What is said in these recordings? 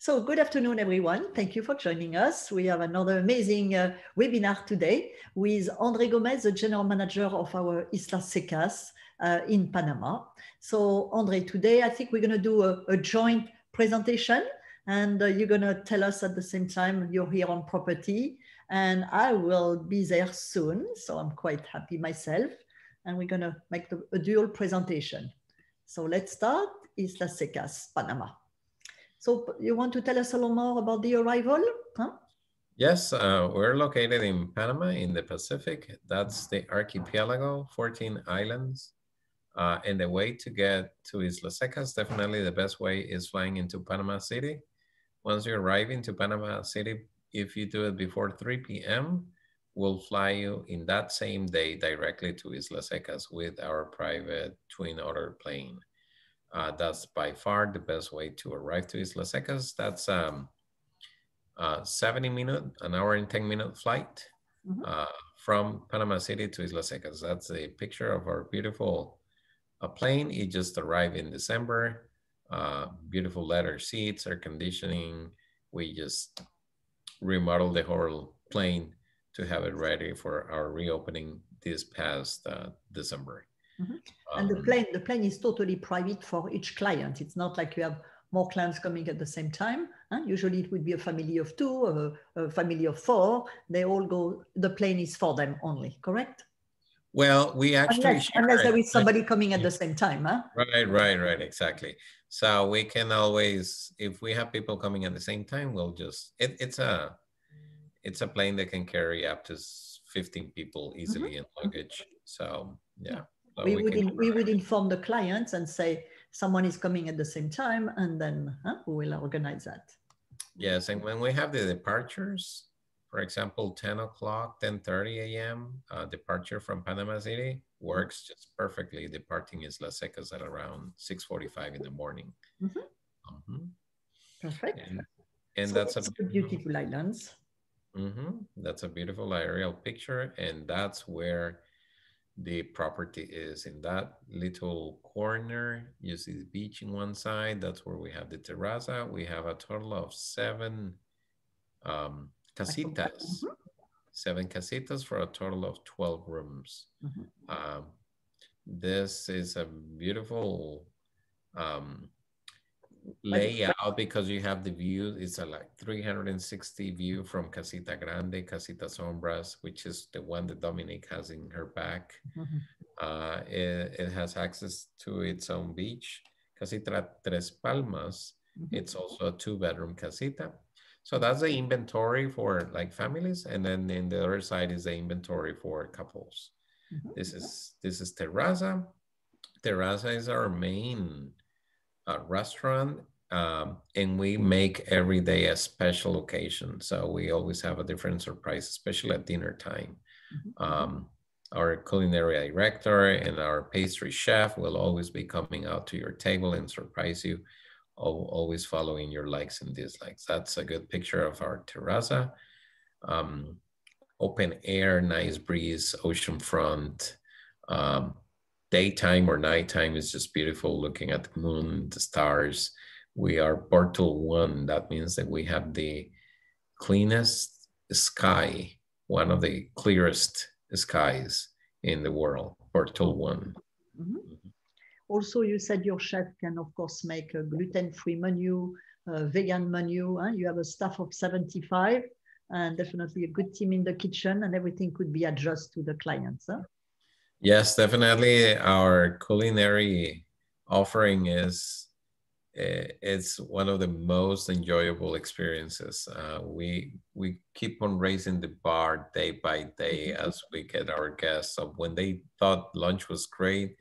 So good afternoon, everyone. Thank you for joining us. We have another amazing webinar today with Andre Gomez, the General Manager of our Islas Secas in Panama. So Andre, today I think we're going to do a joint presentation, and you're going to tell us at the same time you're here on property, and I will be there soon. So I'm quite happy myself, and we're going to make a dual presentation. So let's start. Islas Secas, Panama. So you want to tell us a little more about the arrival? Huh? Yes, we're located in Panama in the Pacific. That's the archipelago, 14 islands. And the way to get to Islas Secas, definitely the best way is flying into Panama City. Once you arrive into Panama City, if you do it before 3 p.m., we'll fly you in that same day directly to Islas Secas with our private twin otter plane. That's by far the best way to arrive to Islas Secas. That's 70-minute, an hour and 10-minute flight from Panama City to Islas Secas. That's a picture of our beautiful plane. It just arrived in December. Beautiful leather seats, air conditioning. We just remodeled the whole plane to have it ready for our reopening this past December. And the plane is totally private for each client. It's not like you have more clients coming at the same time. Usually it would be a family of two, a family of four. They all go, the plane is for them only, correct? Well, we actually unless there is somebody coming at the same time, huh? Right, exactly. So we can always, if we have people coming at the same time, we'll just, it's a plane that can carry up to 15 people easily in luggage. So yeah. So we would inform the clients and say someone is coming at the same time, and then we will organize that. Yes, and when we have the departures, for example, 10 o'clock, 10:30 a.m. Departure from Panama City works just perfectly. Departing Islas Secas at around 6:45 in the morning. Perfect. And so that's a beautiful islands. That's a beautiful aerial picture, and that's where the property is. In that little corner, you see the beach in one side. That's where we have the terraza. We have a total of 7 casitas, 7 casitas for a total of 12 rooms. This is a beautiful layout because you have the view. It's a like 360 view from Casita Grande, Casitas Sombras, which is the one that Dominique has in her back. It has access to its own beach. Casitas Palmas, it's also a 2-bedroom casita. So that's the inventory for like families, and then in the other side is the inventory for couples. This is Terraza. Terraza is our main restaurant, and we make every day a special occasion. So we always have a different surprise, especially at dinner time. Our culinary director and our pastry chef will always be coming out to your table and surprise you, always following your likes and dislikes. That's a good picture of our terraza. Open air, nice breeze, ocean front. Daytime or nighttime is just beautiful, looking at the moon, the stars. We are Portal 1. That means that we have the cleanest sky, one of the clearest skies in the world, Portal 1. Also, you said your chef can, of course, make a gluten-free menu, a vegan menu. You have a staff of 75, and definitely a good team in the kitchen, and everything could be adjusted to the clients. Yes, definitely. Our culinary offering is it's one of the most enjoyable experiences. We keep on raising the bar day by day as we get our guests. So when they thought lunch was great,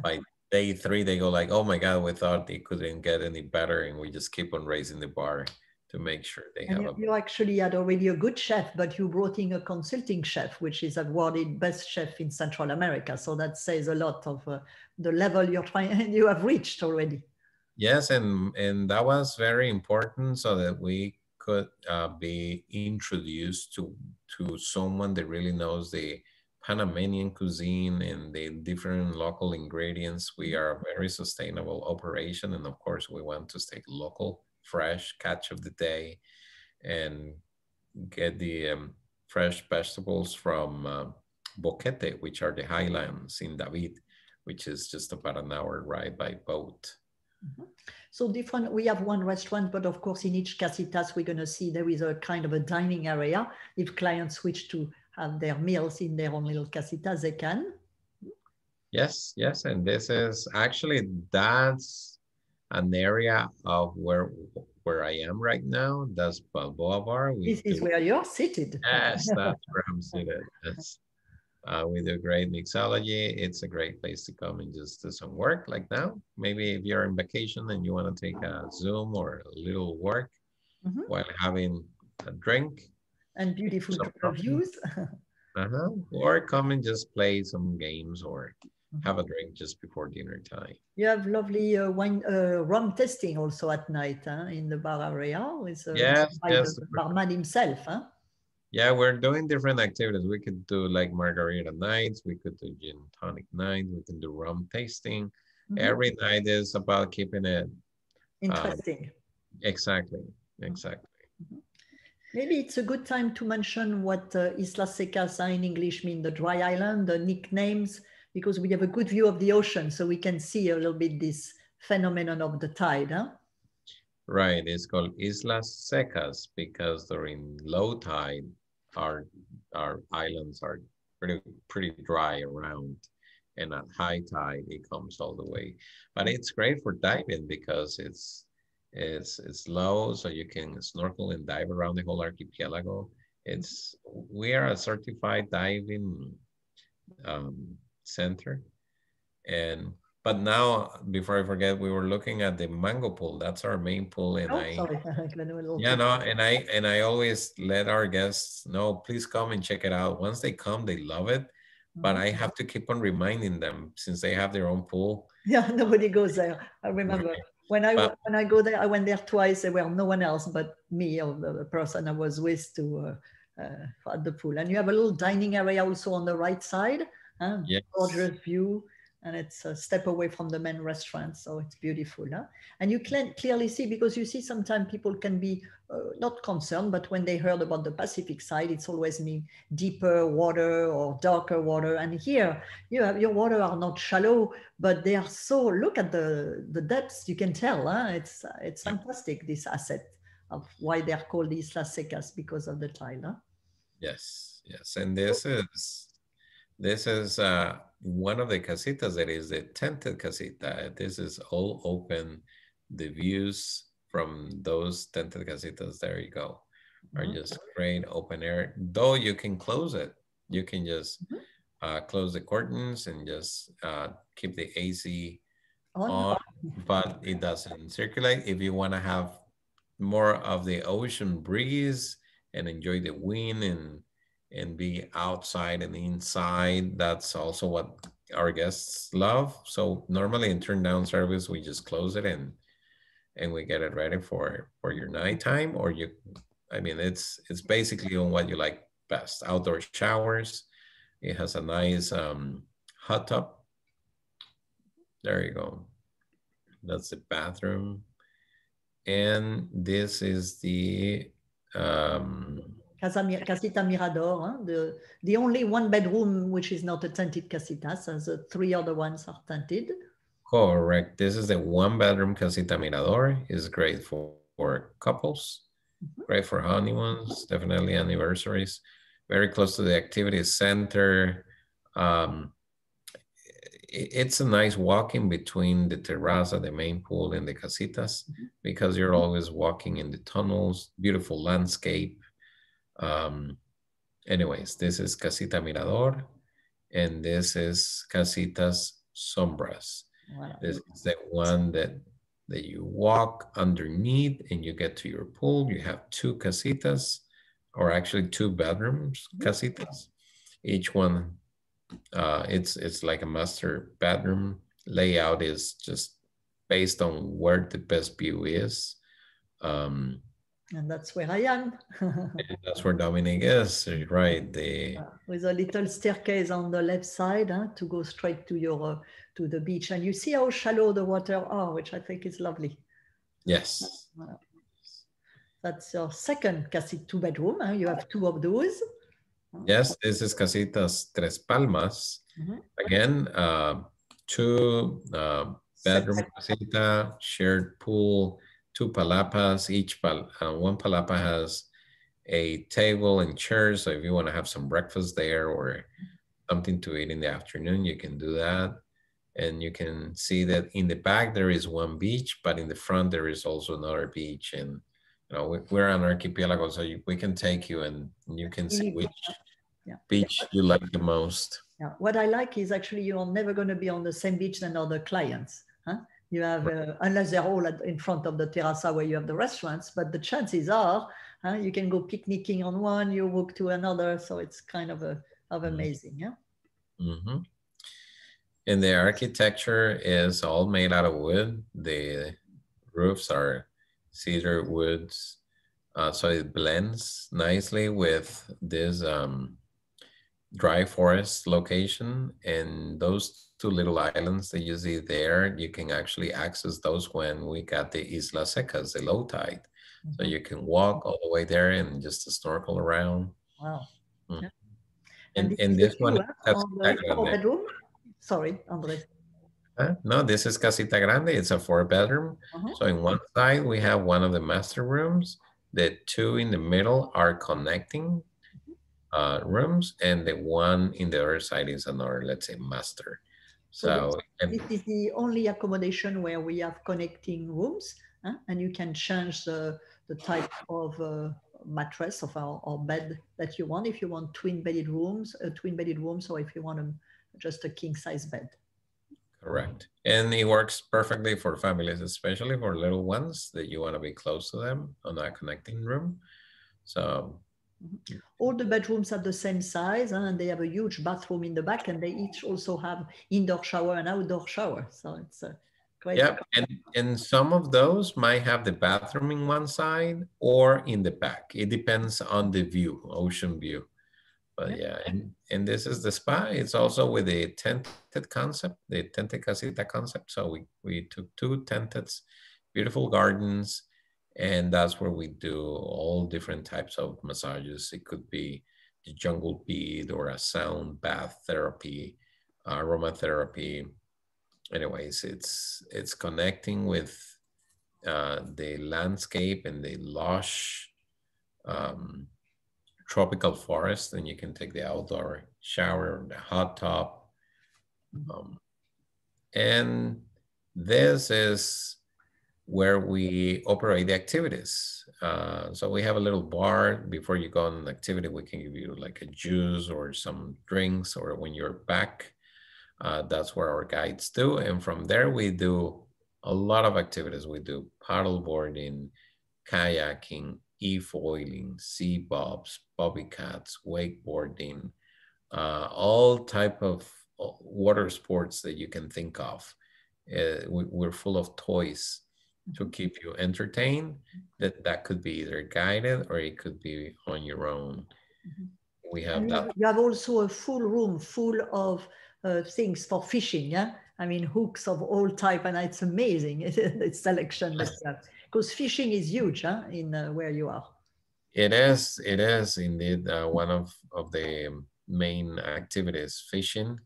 by day 3 they go like, "Oh my God, we thought it couldn't get any better," and we just keep on raising the bar to make sure they have. You actually had already a good chef, but you brought in a consulting chef, which is awarded best chef in Central America. So that says a lot of the level you have reached already. Yes, and that was very important so that we could be introduced to someone that really knows the Panamanian cuisine and the different local ingredients. We are a very sustainable operation, and of course, we want to stay local fresh catch of the day and get the fresh vegetables from Boquete, which are the highlands in David, which is just about an hour ride by boat. So different, we have one restaurant, but of course in each Casitas, we're going to see there is a kind of a dining area. If clients wish to have their meals in their own little Casitas, they can. Yes, yes. And this is actually, that's an area of where I am right now. That's Balboa Bar. This is where you're seated. Yes, that's where I'm seated. Yes. We do great mixology. It's a great place to come and just do some work like now. Maybe if you're on vacation and you want to take a Zoom or a little work while having a drink. And beautiful views. Or come and just play some games or have a drink just before dinner time. You have lovely wine, rum tasting also at night in the bar area with the barman himself. Yeah, we're doing different activities. We could do like margarita nights. We could do gin tonic nights. We can do rum tasting. Every night is about keeping it interesting. Exactly. Maybe it's a good time to mention what Islas Secas in English mean, the dry island, the nicknames, because we have a good view of the ocean, so we can see a little bit this phenomenon of the tide. Right, it's called Islas Secas because during low tide, our islands are pretty dry around, and at high tide it comes all the way. But it's great for diving because it's low, so you can snorkel and dive around the whole archipelago. We are a certified diving center, but now, before I forget, we were looking at the mango pool. That's our main pool, and I always let our guests know, please come and check it out. Once they come, they love it, but I have to keep on reminding them since they have their own pool. Yeah, nobody goes there. I remember when I go there, I went there twice. There were no one else but me or the person I was with at the pool. And you have a little dining area also on the right side. Yes. Gorgeous view, and it's a step away from the main restaurant, so it's beautiful. And you can clearly see, because you see sometimes people can be not concerned, but when they heard about the Pacific side, it's always mean deeper water or darker water. And here you have your water are not shallow, but they are so, look at the depths, you can tell. It's fantastic, this asset of why they're called Islas Secas, because of the tide. Yes, and this is one of the casitas that is the tented casita. This is all open. The views from those tented casitas, there you go, are just great open air. Though you can close it. You can just close the curtains and just keep the AC on, but it doesn't circulate. If you want to have more of the ocean breeze and enjoy the wind and be outside and inside, that's also what our guests love. So normally in turn down service, we just close it and we get it ready for your nighttime, or it's basically on what you like best. Outdoor showers. It has a nice hot tub. There you go. That's the bathroom. And this is the Casita Mirador, the only one bedroom which is not a tented casitas, as the three other ones are tented. Correct. This is the one bedroom Casita Mirador. Is great for couples, great for honeymoons, definitely anniversaries. Very close to the activity center. It's a nice walking between the terraza, the main pool, and the casitas, because you're always walking in the tunnels. Beautiful landscape. Anyways, this is Casita Mirador, and this is Casitas Sombras. Wow. This is the one that you walk underneath and you get to your pool. You have two casitas, or actually two bedrooms casitas. Each one, it's like a master bedroom. Layout is just based on where the best view is. And that's where I am. And that's where Dominic is, right? With a little staircase on the left side to go straight to the beach. And you see how shallow the water are, which I think is lovely. Yes. That's your second two-bedroom. You have two of those. Yes, this is Casitas Tres Palmas. Again, two bedroom casita, shared pool, two palapas. Each one palapa has a table and chairs. So if you want to have some breakfast there or something to eat in the afternoon, you can do that. And you can see that in the back there is one beach, but in the front there is also another beach. And you know, we're an archipelago, so we can take you and you can see which beach you like the most. Yeah. What I like is actually you're never going to be on the same beach than other clients. Huh? You have, unless they're all in front of the terraza where you have the restaurants, but the chances are you can go picnicking on one, you walk to another. So it's kind of amazing. Yeah. Mm-hmm. And the architecture is all made out of wood. The roofs are cedar woods. So it blends nicely with this dry forest location. And those two little islands that you see there, you can actually access those when we got the Islas Secas, the low tide. So you can walk all the way there and just snorkel around. Wow. Yeah. And this one is on the 4-bedroom. Sorry, Andres. No, this is Casita Grande. It's a 4-bedroom. So in one side, we have one of the master rooms. The two in the middle are connecting rooms, and the one in the other side is another, let's say, master. So this is the only accommodation where we have connecting rooms, and you can change the type of mattress of our bed that you want. If you want twin-bedded rooms, or if you want just a king-size bed. Correct. And it works perfectly for families, especially for little ones that you want to be close to them on that connecting room. So all the bedrooms are the same size, and they have a huge bathroom in the back, and they each also have indoor shower and outdoor shower. So it's great. Yeah, and some of those might have the bathroom in one side or in the back. It depends on the view, ocean view. But yeah, and this is the spa. It's also with a tented concept, the tented casita concept. So we took two tented, beautiful gardens, and that's where we do all different types of massages. It could be the jungle bead or a sound bath therapy, aromatherapy. Anyways, it's connecting with the landscape and the lush tropical forest, and you can take the outdoor shower, the hot tub. And this is where we operate the activities. So we have a little bar. Before you go on an activity, we can give you like a juice or some drinks, or when you're back, that's where our guides do. And from there, we do a lot of activities. We do paddle boarding, kayaking, e-foiling, sea bobs, bobby cats, wakeboarding, all type of water sports that you can think of. We're full of toys to keep you entertained. That could be either guided or it could be on your own. We have that. You have also a full room full of things for fishing. Yeah, I mean hooks of all type, and it's amazing. It's selection that you have. Because fishing is huge, in where you are. It is indeed one of the main activities, fishing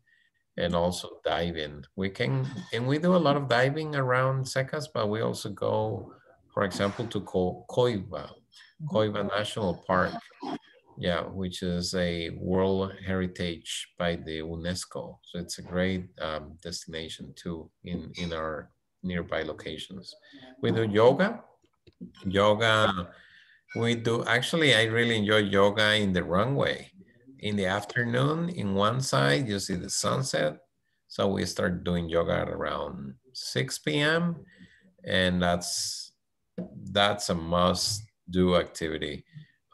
and also diving. We do a lot of diving around Secas, but we also go, for example, to Coiba National Park, which is a World Heritage by the UNESCO. So it's a great destination too in our nearby locations. We do yoga. We do, actually, I really enjoy yoga in the runway. In the afternoon, in one side, you see the sunset. So we start doing yoga at around 6 p.m. And that's a must-do activity.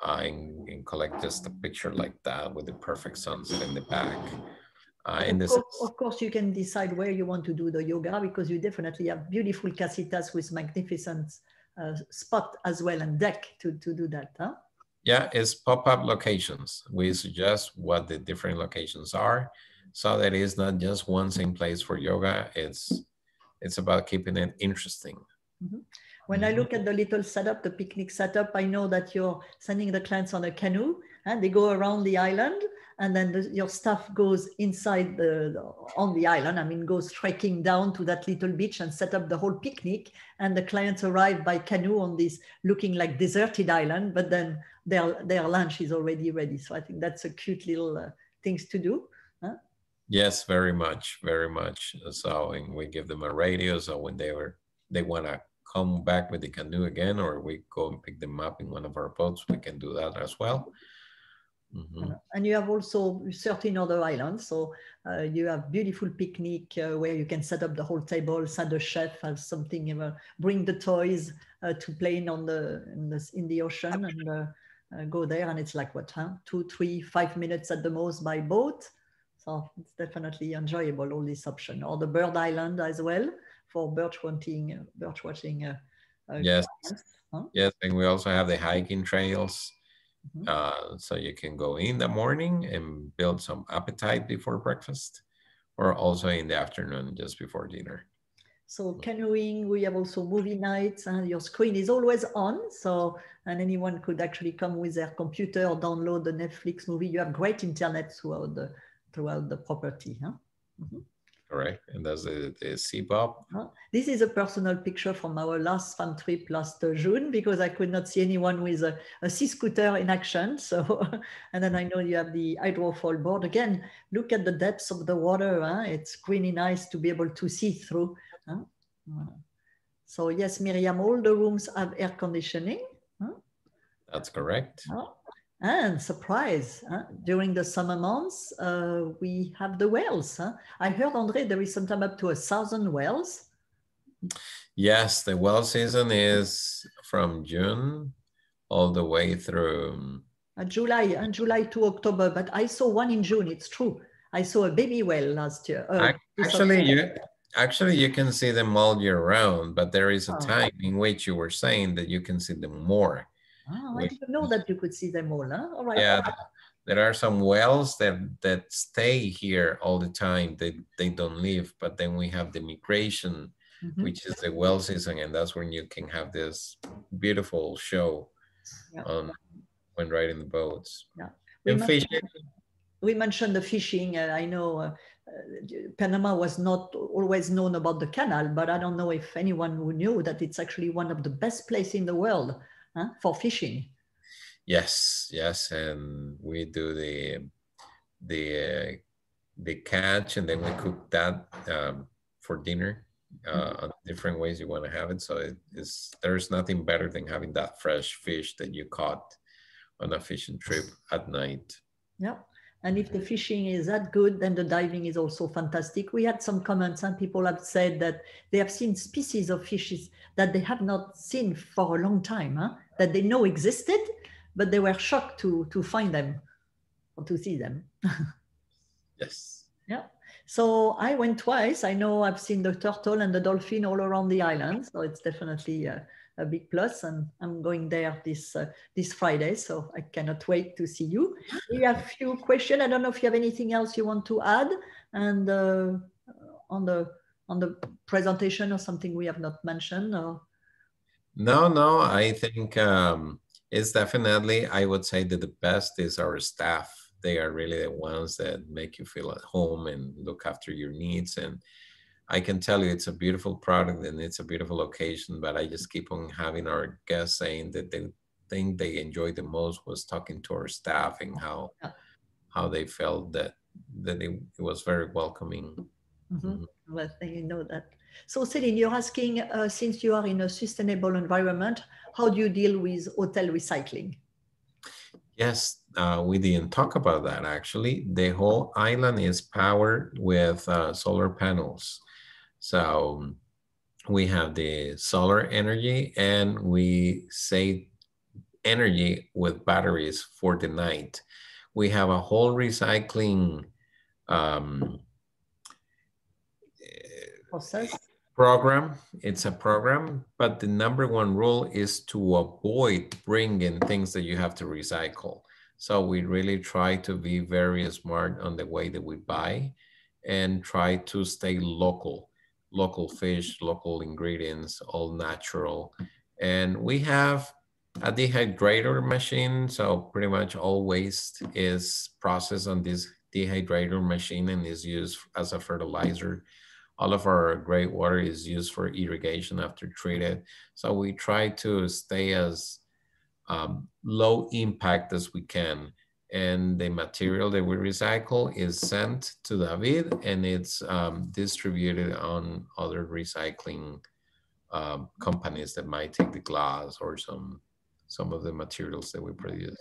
And collect just a picture like that with the perfect sunset in the back. Of course, you can decide where you want to do the yoga, because you definitely have beautiful casitas with magnificent spot as well and deck to do that. Yeah, it's pop-up locations. We suggest what the different locations are, so that it's not just one same place for yoga. It's about keeping it interesting. When I look at the little setup, the picnic setup, I know that you're sending the clients on a canoe and they go around the island, and then your staff goes inside on the island. I mean, goes trekking down to that little beach and set up the whole picnic. And the clients arrive by canoe on this looking like deserted island, but then their lunch is already ready. So I think that's a cute little things to do. Huh? Yes, very much, very much. So and we give them a radio, so when they want to come back with the canoe again, or we go and pick them up in one of our boats, we can do that as well. And you have also 13 other islands. So you have beautiful picnic where you can set up the whole table, send a chef, have something, bring the toys to play in the ocean, and go there. And it's like what, 2, 3, 5 minutes at the most by boat. So it's definitely enjoyable, all this option. Or the bird island as well for bird watching. Yes, yes, and we also have the hiking trails. So you can go in the morning and build some appetite before breakfast, or also in the afternoon just before dinner. So canoeing, we have also movie nights, and your screen is always on. So, and anyone could actually come with their computer or download the Netflix movie. You have great internet throughout the property. Correct. And that's the CPOP. This is a personal picture from our last fun trip last June, because I could not see anyone with a sea scooter in action. So, and then I know you have the hydrofoil board. Again, look at the depths of the water. It's really nice to be able to see through. So yes, Miriam, all the rooms have air conditioning. That's correct. And surprise, during the summer months, we have the whales. I heard, Andre, there is sometimes up to 1,000 whales. Yes, the whale season is from June all the way through July to October, but I saw one in June. It's true. I saw a baby whale last year. Actually, you can see them all year round, but there is a time in which you were saying that you can see them more. I didn't know that you could see them all. All right. Yeah, there are some whales that stay here all the time. They don't leave, but then we have the migration, which is the whale season, and that's when you can have this beautiful show when riding the boats. And fishing. We mentioned the fishing. I know Panama was not always known about the canal, but I don't know if anyone who knew that it's actually one of the best places in the world for fishing. Yes, and we do the catch, and then we cook that for dinner on different ways you want to have it. So there's nothing better than having that fresh fish that you caught on a fishing trip at night. Yeah. And if the fishing is that good, then the diving is also fantastic. We had some comments, and people have said that they have seen species of fishes that they have not seen for a long time, that they know existed, but they were shocked to find them or to see them. Yes. Yeah. So I went twice. I know I've seen the turtle and the dolphin all around the island. So it's definitely a big plus, and I'm going there this Friday, so I cannot wait to see you. We have a few questions. I don't know if you have anything else you want to add, and on the presentation, or something we have not mentioned. Or... No. I think it's definitely, I would say that the best is our staff. They are really the ones that make you feel at home and look after your needs. And I can tell you it's a beautiful product and it's a beautiful location, but I just keep on having our guests saying that the thing they enjoyed the most was talking to our staff and how they felt that it was very welcoming. Well, you know that. So Céline, you're asking, since you are in a sustainable environment, how do you deal with hotel recycling? Yes, we didn't talk about that actually. The whole island is powered with solar panels. So we have the solar energy, and we save energy with batteries for the night. We have a whole recycling program. It's a program, but the #1 rule is to avoid bringing things that you have to recycle. So we really try to be very smart on the way that we buy and try to stay local fish, local ingredients, all natural. And we have a dehydrator machine. So pretty much all waste is processed on this dehydrator machine and is used as a fertilizer. All of our gray water is used for irrigation after treated. So we try to stay as low impact as we can. And the material that we recycle is sent to David, and it's distributed on other recycling companies that might take the glass or some of the materials that we produce.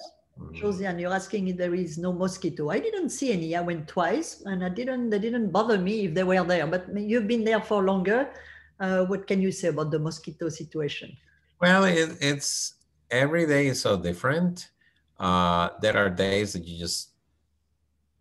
Josiane, you're asking if there is no mosquito. I didn't see any. I went twice, and they didn't bother me if they were there. But you've been there for longer. What can you say about the mosquito situation? Well, it's every day is so different. There are days that you just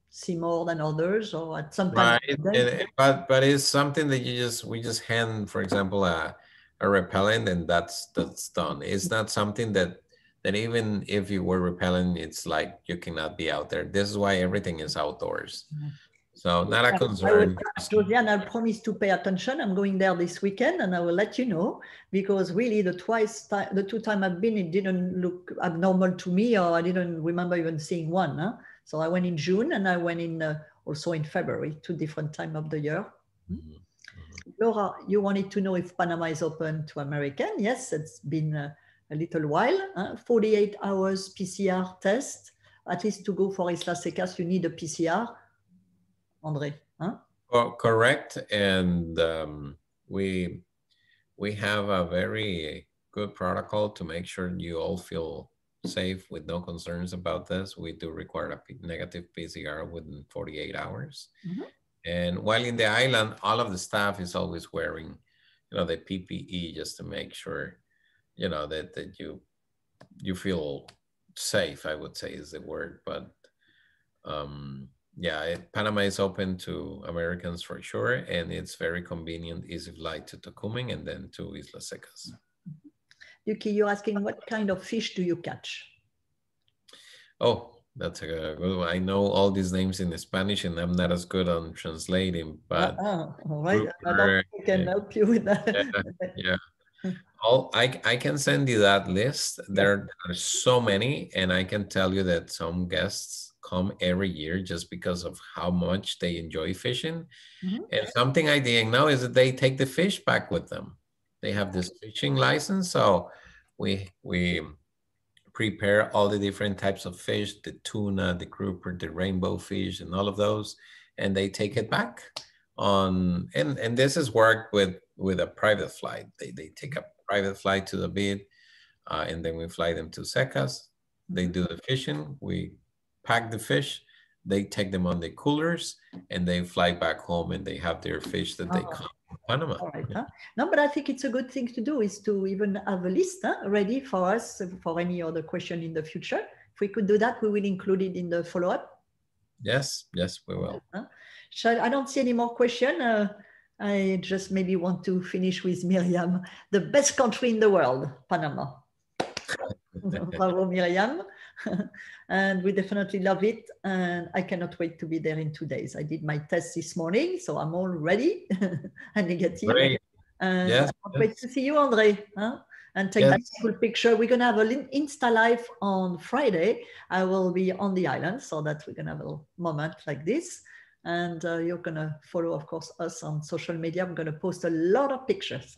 see more than others, or at some time. Right, but it's something that we just hand, for example, a repellent, and that's done. It's not something that even if you were repelling, it's like you cannot be out there. This is why everything is outdoors. So not a concern. Josiane, I promise to pay attention. I'm going there this weekend, and I will let you know, because really the two times I've been, it didn't look abnormal to me, or I didn't remember even seeing one. Huh? So I went in June, and I went in also in February, 2 different times of the year. Laura, you wanted to know if Panama is open to American. Yes, it's been a little while. 48 hours PCR test. At least to go for Islas Secas, you need a PCR. Andre, huh? Well, correct. And we have a very good protocol to make sure you all feel safe with no concerns about this. We do require a negative PCR within 48 hours. And while in the island, all of the staff is always wearing, the PPE, just to make sure, that you feel safe, I would say is the word. But yeah, Panama is open to Americans for sure, and it's very convenient, easy flight to Tocumen and then to Islas Secas. Yuki, you're asking what kind of fish do you catch? Oh, that's a good one. I know all these names in Spanish, and I'm not as good on translating, but all right, I can help you with that. Yeah. I can send you that list. There are so many, and I can tell you that some guests come every year just because of how much they enjoy fishing. And something I didn't know is that they take the fish back with them. They have this fishing license, so we prepare all the different types of fish, the tuna, the grouper, the rainbow fish, and all of those, and they take it back on. And this is worked with a private flight. They take a private flight to the bid, and then we fly them to Secas. They do the fishing. We pack the fish. They take them on the coolers, and they fly back home, and they have their fish that they caught in Panama. All right, No, but I think it's a good thing to do, is to even have a list ready for us for any other question in the future. If we could do that, we will include it in the follow-up. Yes, we will. I don't see any more questions. I just maybe want to finish with Miriam. The best country in the world, Panama. Bravo, Miriam. And we definitely love it. And I cannot wait to be there in 2 days. I did my test this morning, so I'm all ready and negative. Great. And I can't wait to see you, Andre. And take that cool picture. We're going to have an Insta Live on Friday. I will be on the island, so that we're going to have a moment like this. And you're going to follow, of course, us on social media. I'm going to post a lot of pictures.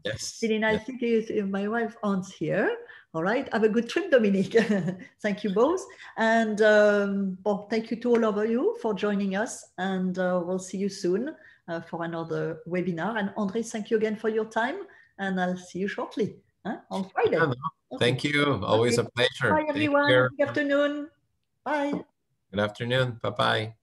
Yes. Really nice to see my wife Aunt's here. All right. Have a good trip, Dominique. Thank you both. And well, thank you to all of you for joining us. And we'll see you soon for another webinar. And Andre, thank you again for your time. And I'll see you shortly on Friday. Okay. Thank you. Always a pleasure. Bye, everyone. Good afternoon. Bye. Good afternoon. Bye-bye.